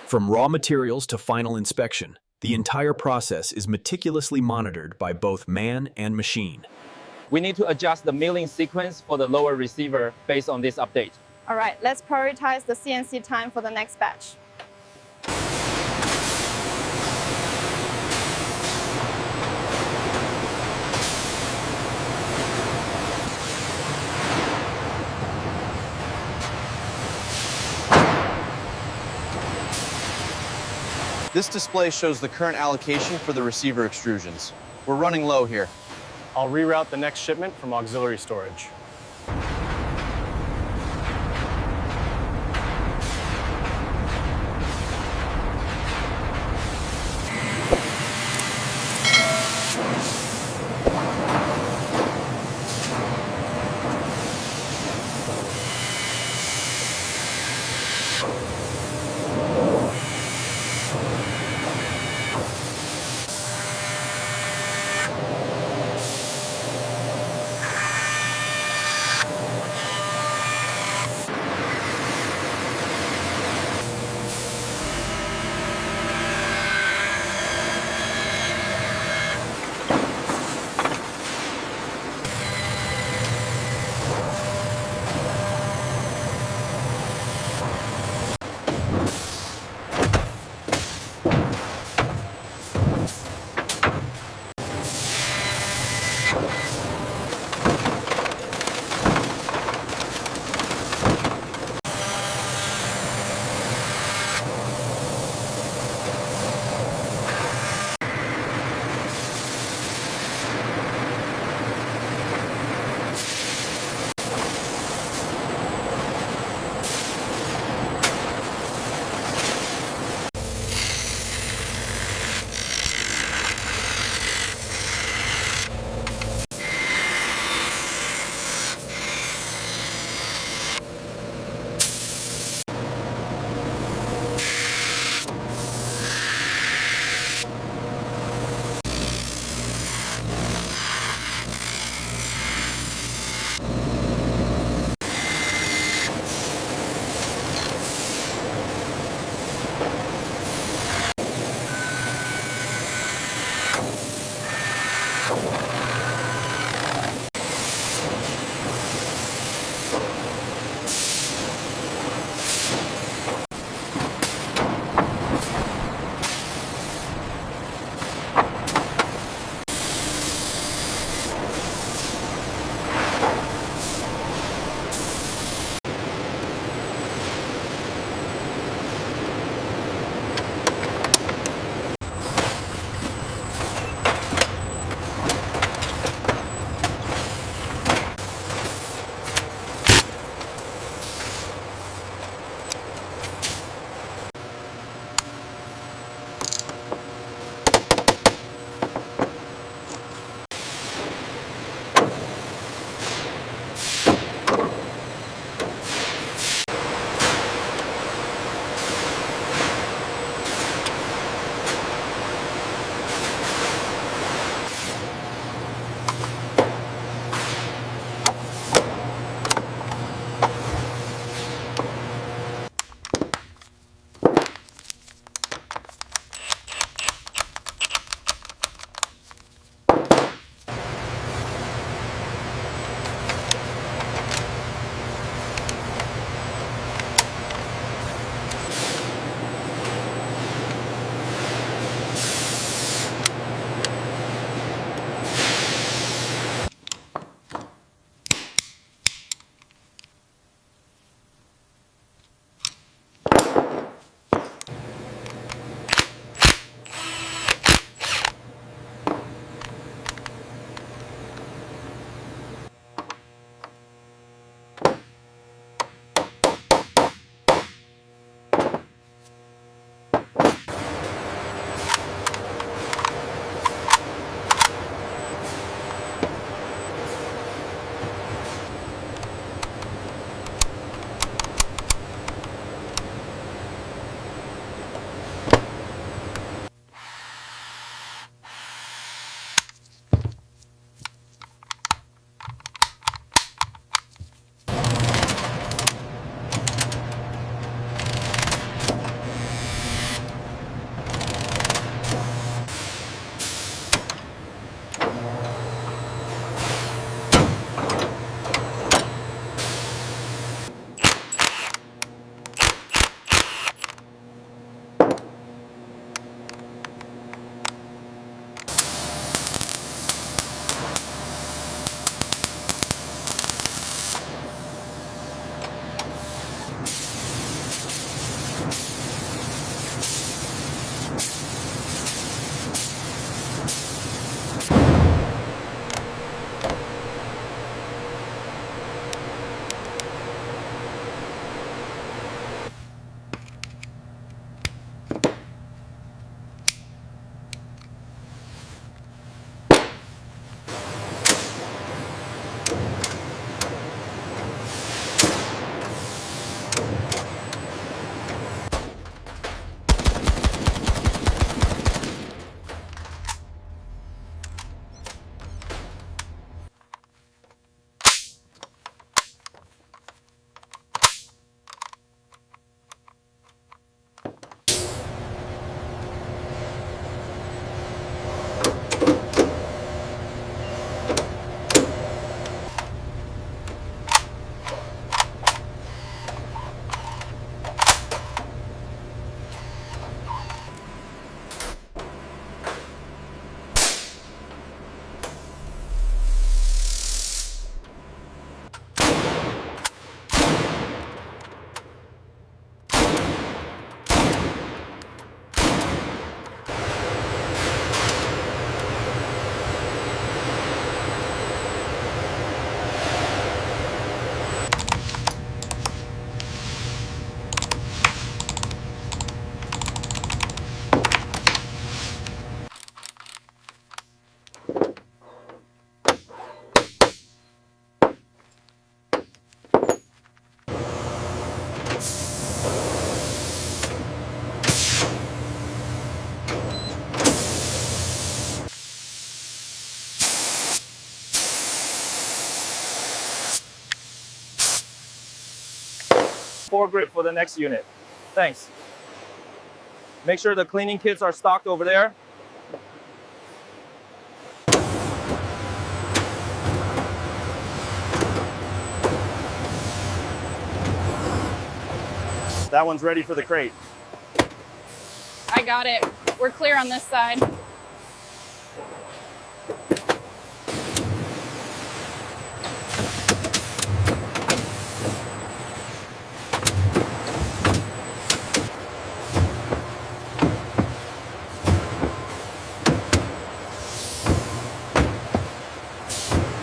From raw materials to final inspection, the entire process is meticulously monitored by both man and machine. We need to adjust the milling sequence for the lower receiver based on this update. All right, let's prioritize the CNC time for the next batch. This display shows the current allocation for the receiver extrusions. We're running low here. I'll reroute the next shipment from auxiliary storage. foregrip for the next unit. Thanks. Make sure the cleaning kits are stocked over there. That one's ready for the crate. I got it. We're clear on this side.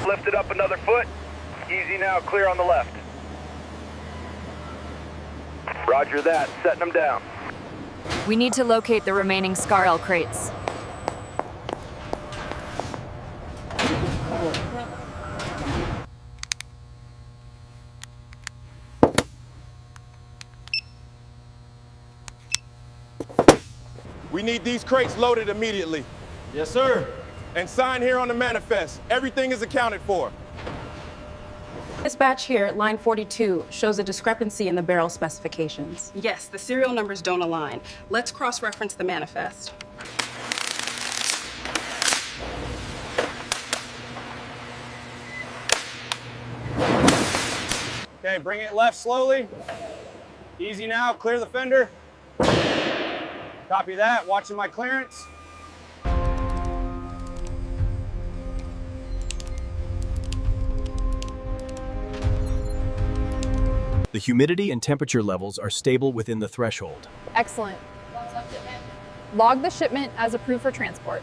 Lift it up another foot. Easy now, clear on the left. Roger that, setting them down. We need to locate the remaining SCAR-L crates. We need these crates loaded immediately. Yes, sir. And sign here on the manifest. Everything is accounted for. This batch here, line 42, shows a discrepancy in the barrel specifications. Yes, the serial numbers don't align. Let's cross-reference the manifest. Okay, bring it left slowly. Easy now, clear the fender. Copy that, watching my clearance. The humidity and temperature levels are stable within the threshold. Excellent. Log the shipment as approved for transport.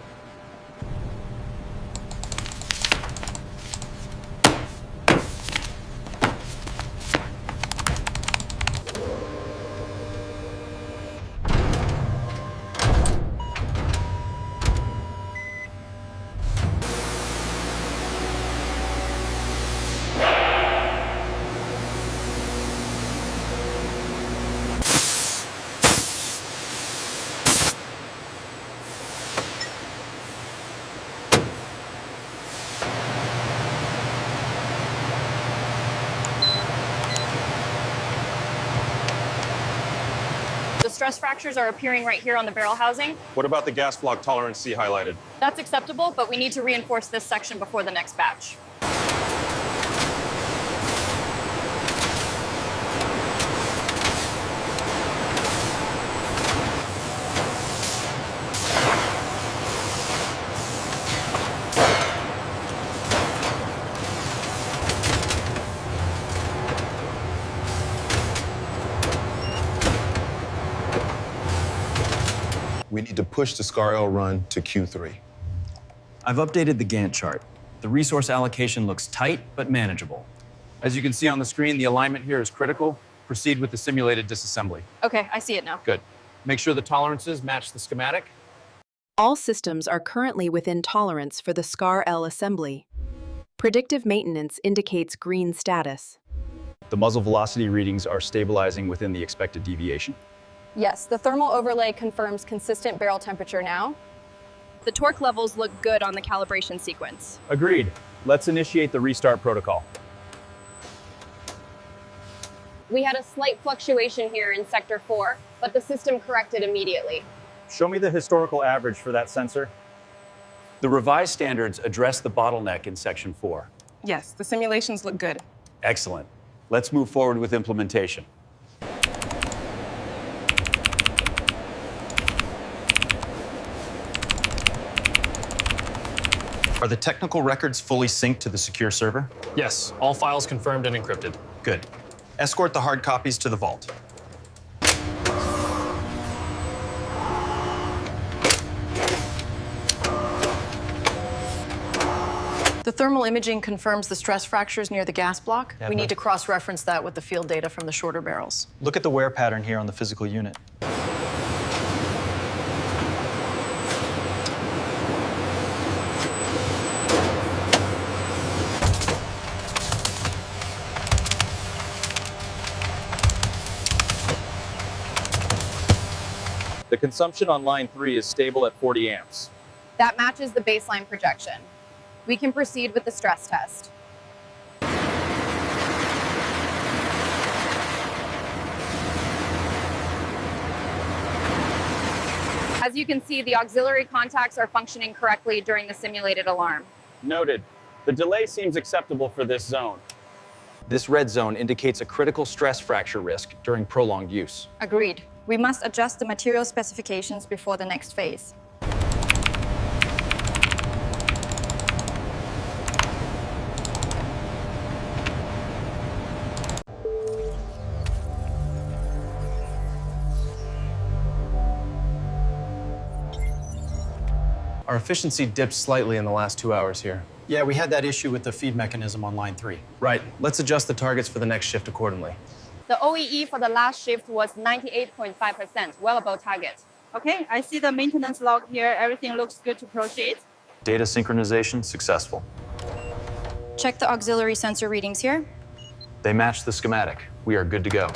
The stress fractures are appearing right here on the barrel housing. What about the gas block tolerance C highlighted? That's acceptable, but we need to reinforce this section before the next batch. We need to push the SCAR-L run to Q3. I've updated the Gantt chart. The resource allocation looks tight, but manageable. As you can see on the screen, the alignment here is critical. Proceed with the simulated disassembly. Okay, I see it now. Good. Make sure the tolerances match the schematic. All systems are currently within tolerance for the SCAR-L assembly. Predictive maintenance indicates green status. The muzzle velocity readings are stabilizing within the expected deviation. Yes, the thermal overlay confirms consistent barrel temperature now. The torque levels look good on the calibration sequence. Agreed. Let's initiate the restart protocol. We had a slight fluctuation here in Sector 4, but the system corrected immediately. Show me the historical average for that sensor. The revised standards address the bottleneck in Section 4. Yes, the simulations look good. Excellent. Let's move forward with implementation. Are the technical records fully synced to the secure server? Yes, all files confirmed and encrypted. Good. Escort the hard copies to the vault. The thermal imaging confirms the stress fractures near the gas block. We need to cross-reference that with the field data from the shorter barrels. Look at the wear pattern here on the physical unit. The consumption on line 3 is stable at 40 amps. That matches the baseline projection. We can proceed with the stress test. As you can see, the auxiliary contacts are functioning correctly during the simulated alarm. Noted. The delay seems acceptable for this zone. This red zone indicates a critical stress fracture risk during prolonged use. Agreed. We must adjust the material specifications before the next phase. Our efficiency dipped slightly in the last 2 hours here. Yeah, we had that issue with the feed mechanism on line 3. Right. Let's adjust the targets for the next shift accordingly. The OEE for the last shift was 98.5%, well above target. Okay, I see the maintenance log here. Everything looks good to proceed. Data synchronization successful. Check the auxiliary sensor readings here. They match the schematic. We are good to go.